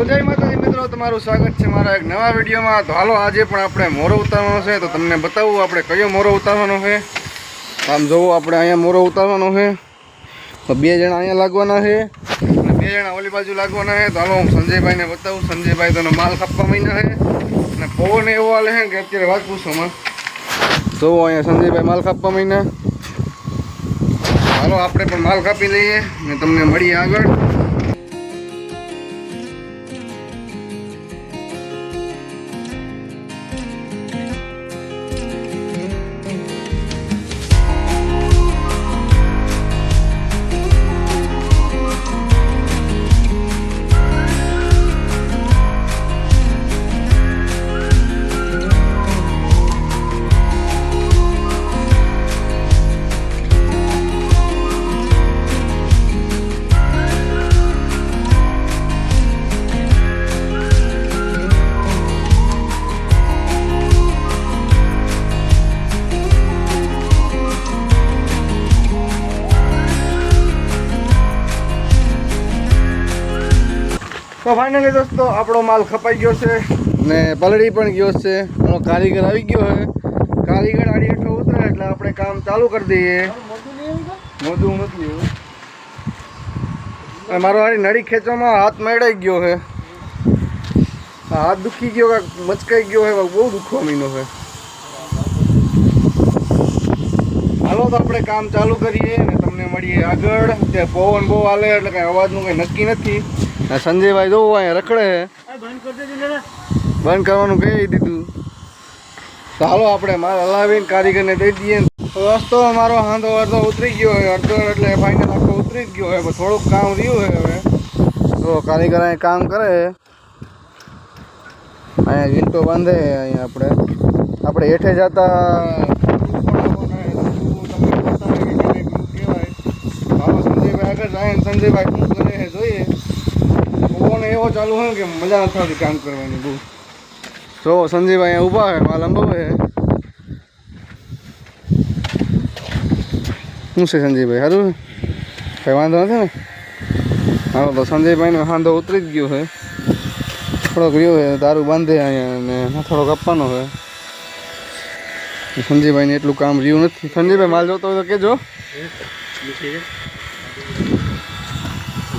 તો જય માતાજી મિત્રો, તમારું સ્વાગત છે મારા એક નવા વિડીયોમાં। તો હાલો આજે પણ આપણે મોરો ઉતારવાનો છે, તો તમને બતાવું આપણે કયો મોરો ઉતારવાનો છે। આમ જોવો, આપણે અહીંયા મોરો ઉતારવાનો છે, તો બે જણા અહીંયા લાગવાના છે અને બે જણા ઓલી બાજુ લાગવાના છે। તો હાલો હું સંજયભાઈને બતાવું। સંજયભાઈ તો માલ કાપવા માંડ્યા છે અને પવન એવો હાલે છે કે અત્યારે વાત પૂછોમાં। જોવો અહીંયા સંજયભાઈ માલ કાપવા માંડ્યા। હાલો આપણે પણ માલ કાપી લઈએ અને તમને મળીએ આગળ। તો ફાઇનલી દોસ્તો આપણો માલ ખપાઈ ગયો છે ને પલળી પણ ગયો છે। એનો કારીગર આવી ગયો છે। કારીગર આડી હેઠો ઉતરે એટલે આપણે કામ ચાલુ કરી દઈએ। મોઢું નથી મારો આડી નળી ખેંચવામાં હાથ મેળાઈ ગયો છે। હાથ દુખી ગયો, મચકાઈ ગયો છે, બહુ દુખવા મહિનો છે। હાલો તો આપણે કામ ચાલુ કરીએ ને તમને મળીએ આગળ। ત્યાં પવન બહુ હાલે એટલે કંઈ અવાજનું કંઈ નક્કી નથી। સંજયભાઈ જોવું અહીંયા રખડે છે, બંધ કરવાનું કહી દીધું। તો હાલો આપણે માલ હલાવીને કારીગરને દઈ દઈએ। તો રસ્તો મારો હાંધો અડધો ઉતરી ગયો હોય, અડધો એટલે ફાઇનલ આખો ઉતરી જ ગયો હોય, પણ થોડુંક કામ રહ્યું છે હવે। તો કારીગર અહીં કામ કરે, અહીંયા ઈંટો બાંધે। અહીંયા આપણે હેઠે જતા સંજયભાઈ આગળ જાય, સંજયભાઈ શું કરે છે જોઈએ। પવન એવો ચાલુ હોય કે મજા નથી આવતી કામ કરવાની બહુ। જો સંજયભાઈ અહીંયા ઊભા હોય, માલ અંબાવે છે। શું છે સંજયભાઈ, સારું કંઈ વાંધો નથી ને? હાલો તો સંજયભાઈનો હાંધો ઉતરી જ ગયો છે, થોડોક રહ્યો છે, દારૂ બાંધે અહીંયા અને થોડોક આપવાનો છે। સંજયભાઈને એટલું કામ રહ્યું નથી। સંજયભાઈ માલ જોતો હોય તો કહેજો।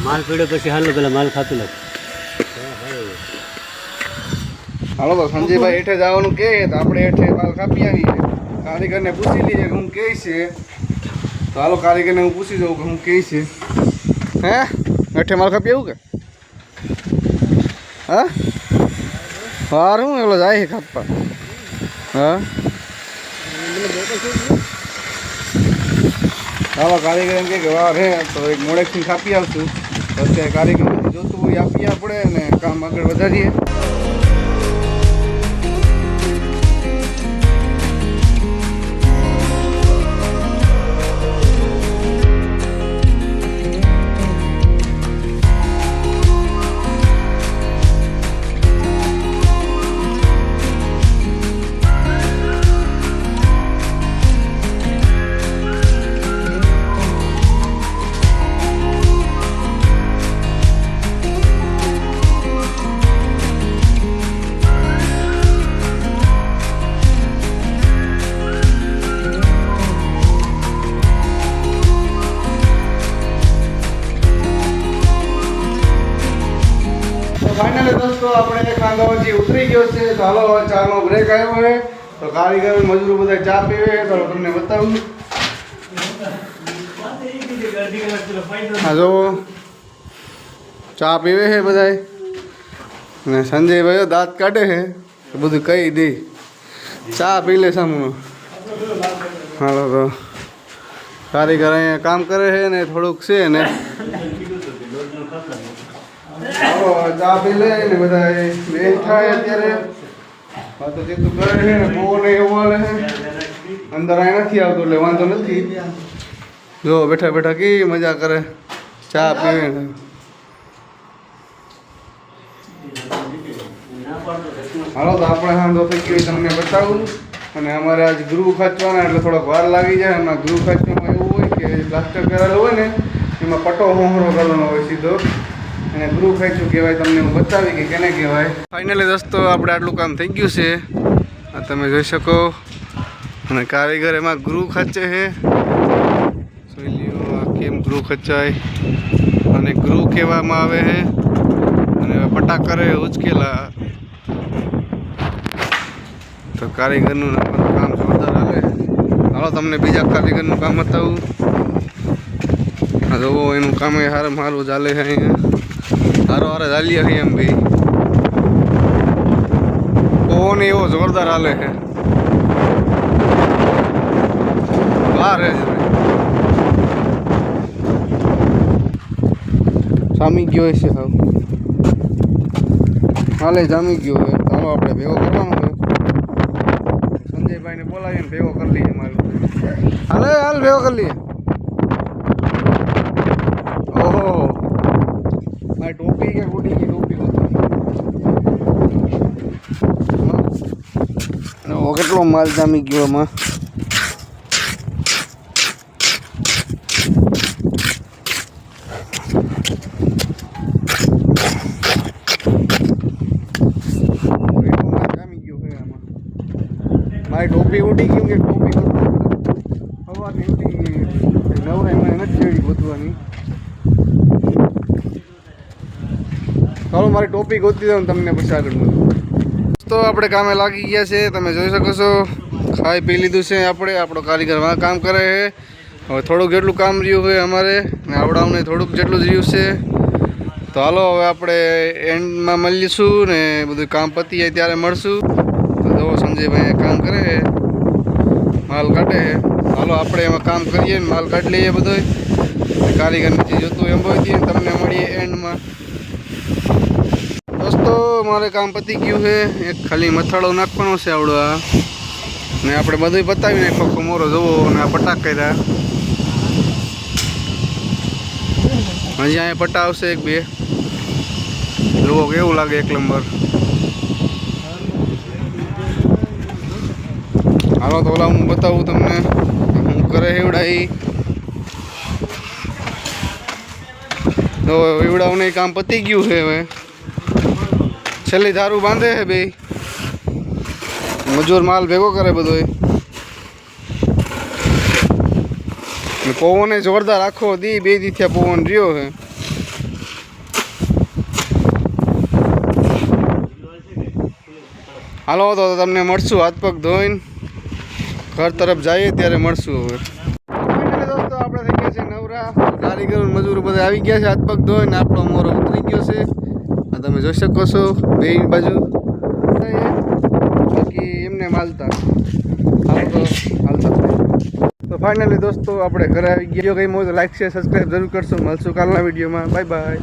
માલ પીડ્યો પછી હાલો પેલા માલ ખાતું લાગે। હાલો તો સંજયભાઈ હેઠે જવાનું કહે તો આપણે હેઠે માલ કાપી આવીએ। કારીગરને પૂછી લઈએ કે હું કહે છે। તો હાલો કારીગરને હું પૂછી જાઉં કે હું કહે છે। હે હેઠે માલ કાપી આવું કે? હા સારું, એલો જાય છે કાપવા। હા હાલો કારીગર એમ કે વાર હે તો એક મોડેકથી કાપી આવશું। અત્યારે કારીગર જોતું હોય આપીએ આપણે ને કામ આગળ વધારીએ। ફાઇનલી દોસ્તો આપણે કાંદો હજી ઉતરી ગયો છે। તો હાલો ચાનો બ્રેક આવ્યો છે, તો કારીગર મજૂર બધા ચા પીવે તો તમને બતાવું। હા જો ચા પીવે છે બધા ને સંજયભાઈ દાંત કાઢે છે, તો બધું કહી દે ચા પી લે સામનો। હાલો તો કારીગર અહીંયા કામ કરે છે ને થોડુંક છે ને ચા પી લે ને બધા મેચ થાય અત્યારે વાતો જેટલું કરે છે ને પવન એવો હાલે છે, અંદર અહીં નથી આવતો એટલે વાંધો નથી। જો બેઠા બેઠા કેવી મજા કરે, ચા પીવે ને। હાલો તો આપણે હાંધો થઈ ગયો તમને બતાવું। અને અમારે આજ ગૃહ ખાચવાના એટલે થોડોક વાર લાગી જાય। એમાં ગૃહ ખાચવામાં એવું હોય કે પ્લાસ્ટર કરેલું હોય ને એમાં પટ્ટો મોહરો કરવાનો હોય સીધો, અને ગ્રુ ખેંચું કહેવાય, તમને હું બતાવી કે કેને કહેવાય. ફાઇનલી દોસ્તો આપણે આટલું કામ થઈ ગયું છે, આ તમે જોઈ શકો. અને કારીગર એમાં ગ્રુ ખેંચે છે. જોઈ લ્યો આ કેમ ગ્રુ ખેંચાય અને ગ્રુ કહેવામાં આવે છે. અને પટા કરે ઉચકેલા તો કારીગરનું કામ જોરદાર હાલે. હાલો તમને બીજા કારીગરનું કામ બતાવું. જોવો એનું કામ એ સારું સારું ચાલે છે અહીંયા. સારો હારે ચાલીએ છીએ એમ ભાઈ. પવન એવો જોરદાર હાલે છે. વાર છે જામી ગયો છે હાવ. હાલે જામી ગયો છે. ચાલો આપણે ભેગો કરવાનો છે. સંજયભાઈને બોલાવીને ભેગો કરી લઈએ મારું. હાલે હાલ ભેગો કરી લઈએ. ઓહો મારી ટોપી કે ઉડી ગઈ ટોપી કેટલો માલ જામી ગયો એમાં. મારી ટોપી ઉડી ગયું કે ટોપી સવારની ઉડી ગઈ. નવરાઈમાં નથી જેવી ગોતવાની. ચાલો મારી ટોપી ગોતી દઉં તમને પછી આગળ તો આપણે કામે લાગી ગયા છે. તમે જોઈ શકો છો ખાઈ પી લીધું છે આપણે. આપણો કારીગરમાં કામ કરે છે. હવે થોડુંક જેટલું કામ રહ્યું હોય અમારે ને આવડાવને થોડુંક જેટલું જ રહ્યું છે. તો હાલો હવે આપણે એન્ડમાં મળીશું ને બધું કામ પતી જાય ત્યારે મળશું. તો જો સંજયભાઈ કામ કરે છે, માલ કાઢે છે. હાલો આપણે એમાં કામ કરીએ ને માલ કાઢી લઈએ બધો. કારીગરને જે જોતું એમ હોય તમને મળીએ એન્ડમાં. દોસ્તો મારે કામ પતી ગયું છે. એક ખાલી મથાળો નાખવાનો છે આવડો આ ને આપણે બધું પતાવી નાખો. ખમોરો જોવો અને આ પટાક કર્યા. હજી અહીંયા પટ્ટા આવશે એક બે. જોવો કેવું લાગે એક નંબર. હાલો તો ઓલા હું બતાવું તમને હું કરે એવડાઈ. તો એવડાવું કામ પતી ગયું છે. હવે છેલ્લી ધારું બાંધે છે બે મજૂર માલ ભેગો કરે બધો. પવને જોરદાર આખો દી બે દી થયા પવન રહ્યો છે. હાલો તો તમને મળશું હાથ પગ ધોઈને ઘર તરફ જઈએ ત્યારે મળશું. હવે દોસ્તો આપણે થઈ ગયા છે નવરા. કારીગર મજૂર બધા આવી ગયા છે હાથ પગ ધોઈને. આપણો મોરો ઉતરી ગયો છે. તમે જોઈ શકો છો બે બાજુ બાકી એમને હાલતા તો ફાઇનલી દોસ્તો આપણે ઘરે આવી ગયા. ગઈ હોય તો લાઈક શેર સબસ્ક્રાઈબ જરૂર કરશો. મળશું કાલના વિડીયોમાં. Bye bye.